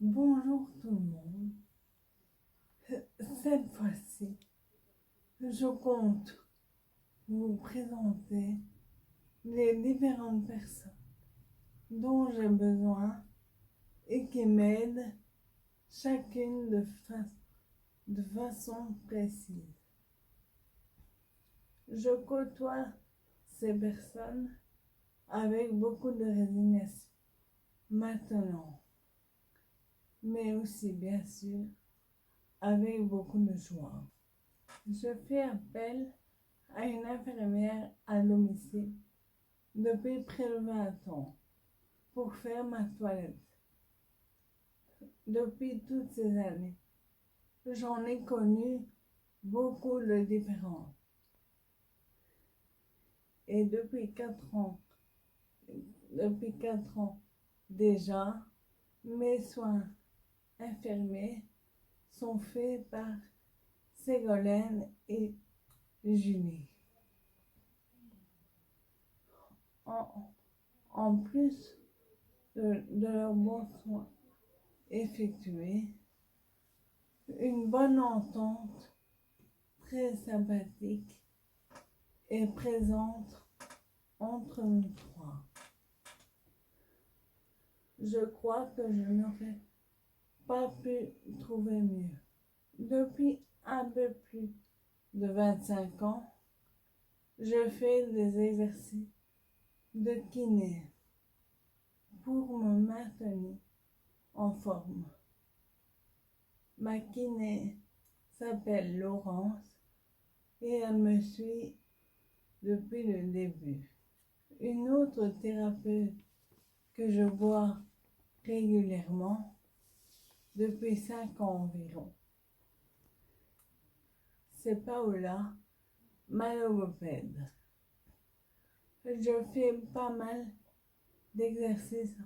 Bonjour tout le monde. Cette fois-ci, je compte vous présenter les différentes personnes dont j'ai besoin et qui m'aident chacune de façon précise. Je côtoie ces personnes avec beaucoup de résignation maintenant, mais aussi bien sûr avec beaucoup de joie. Je fais appel à une infirmière à domicile depuis près de 20 ans pour faire ma toilette. Depuis toutes ces années, j'en ai connu beaucoup de différentes. Et depuis 4 ans déjà, mes soins infirmiers sont faits par Ségolène et Julie. En plus de leurs bons soins effectués, une bonne entente très sympathique est présente entre nous trois. Je crois que je n'aurais pas pu trouver mieux. Depuis un peu plus de 25 ans, je fais des exercices de kiné pour me maintenir en forme. Ma kiné s'appelle Laurence et elle me suit depuis le début. Une autre thérapeute que je vois régulièrement depuis 5 ans environ, c'est Paola, ma logopède. Je fais pas mal d'exercices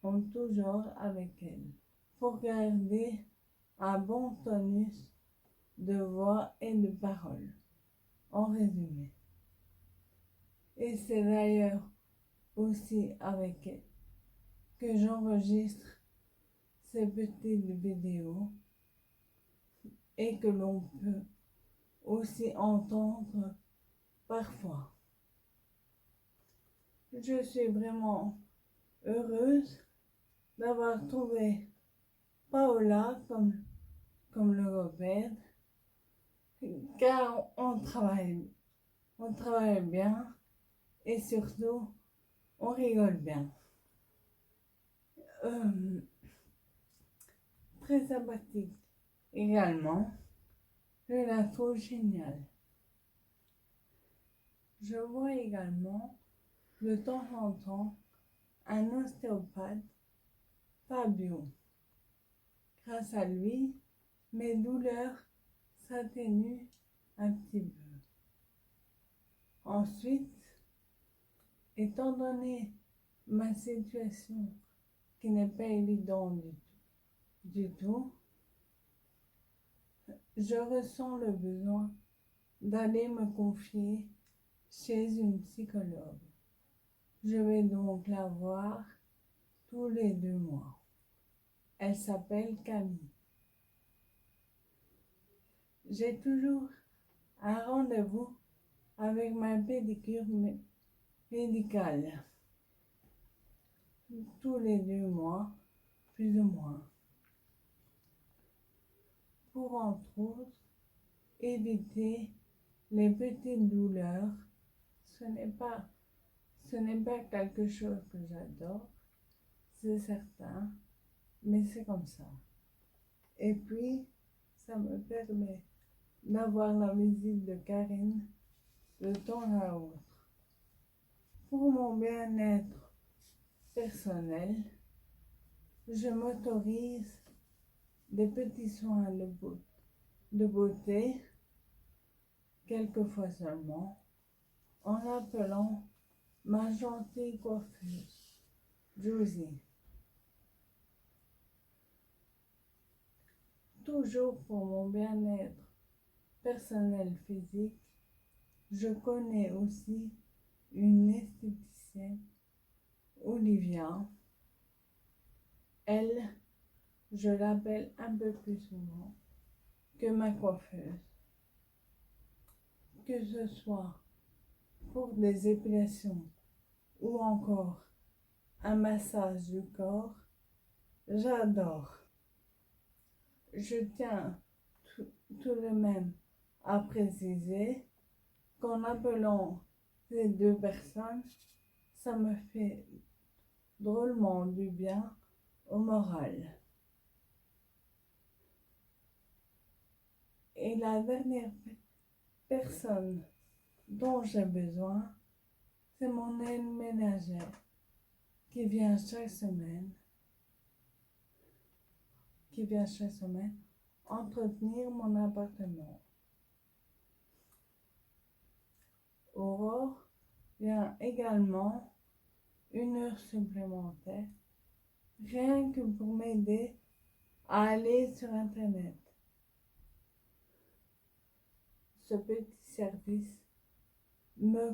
en tout genre avec elle pour garder un bon tonus de voix et de parole, en résumé. Et c'est d'ailleurs aussi avec elle que j'enregistre ces petites vidéos et que l'on peut aussi entendre parfois. Je suis vraiment heureuse d'avoir trouvé Paola comme logopède, car on travaille bien et surtout on rigole bien. Très sympathique également, je la trouve géniale. Je vois également de temps en temps un ostéopathe, Fabio. Grâce à lui, mes douleurs s'atténuent un petit peu. Ensuite, étant donné ma situation qui n'est pas évidente du tout, je ressens le besoin d'aller me confier chez une psychologue. Je vais donc la voir tous les 2 mois. Elle s'appelle Camille. J'ai toujours un rendez-vous avec ma pédicure médicale tous les 2 mois, plus ou moins, pour entre autres éviter les petites douleurs. Ce n'est pas quelque chose que j'adore, c'est certain, mais c'est comme ça. Et puis, ça me permet d'avoir la visite de Karine de temps à autre. Pour mon bien-être personnel, je m'autorise des petits soins de beauté, quelquefois seulement, en appelant ma gentille coiffeuse, Josie. Toujours pour mon bien-être personnel physique, je connais aussi une esthéticienne, Olivia. Elle je l'appelle un peu plus souvent que ma coiffeuse. Que ce soit pour des épilations ou encore un massage du corps, j'adore. Je tiens tout de même à préciser qu'en appelant ces deux personnes, ça me fait drôlement du bien au moral. Et la dernière personne dont j'ai besoin, c'est mon aide ménagère qui vient chaque semaine, entretenir mon appartement. Aurore vient également 1 heure supplémentaire, rien que pour m'aider à aller sur Internet. Ce petit service me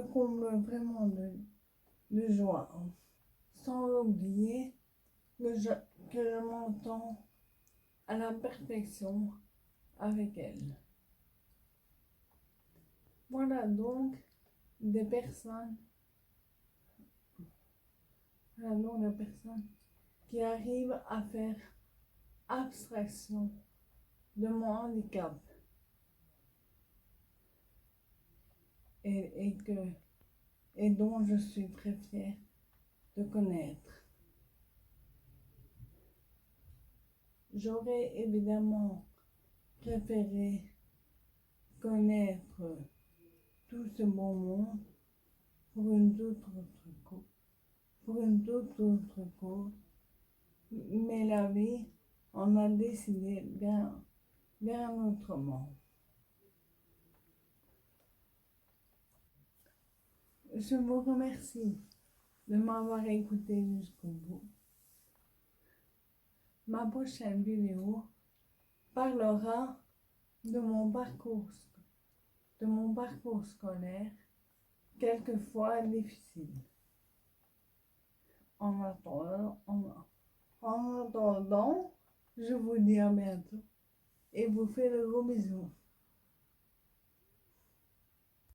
comble vraiment de joie. Sans oublier que je m'entends à la perfection avec elle. Voilà donc des personnes, qui arrivent à faire abstraction de mon handicap et dont je suis très fière de connaître. J'aurais évidemment préféré connaître tout ce bon monde pour une toute autre cause, mais la vie en a décidé bien autrement. Je vous remercie de m'avoir écouté jusqu'au bout. Ma prochaine vidéo parlera de mon parcours scolaire, quelquefois difficile. En attendant, je vous dis à bientôt et vous fais de gros bisous.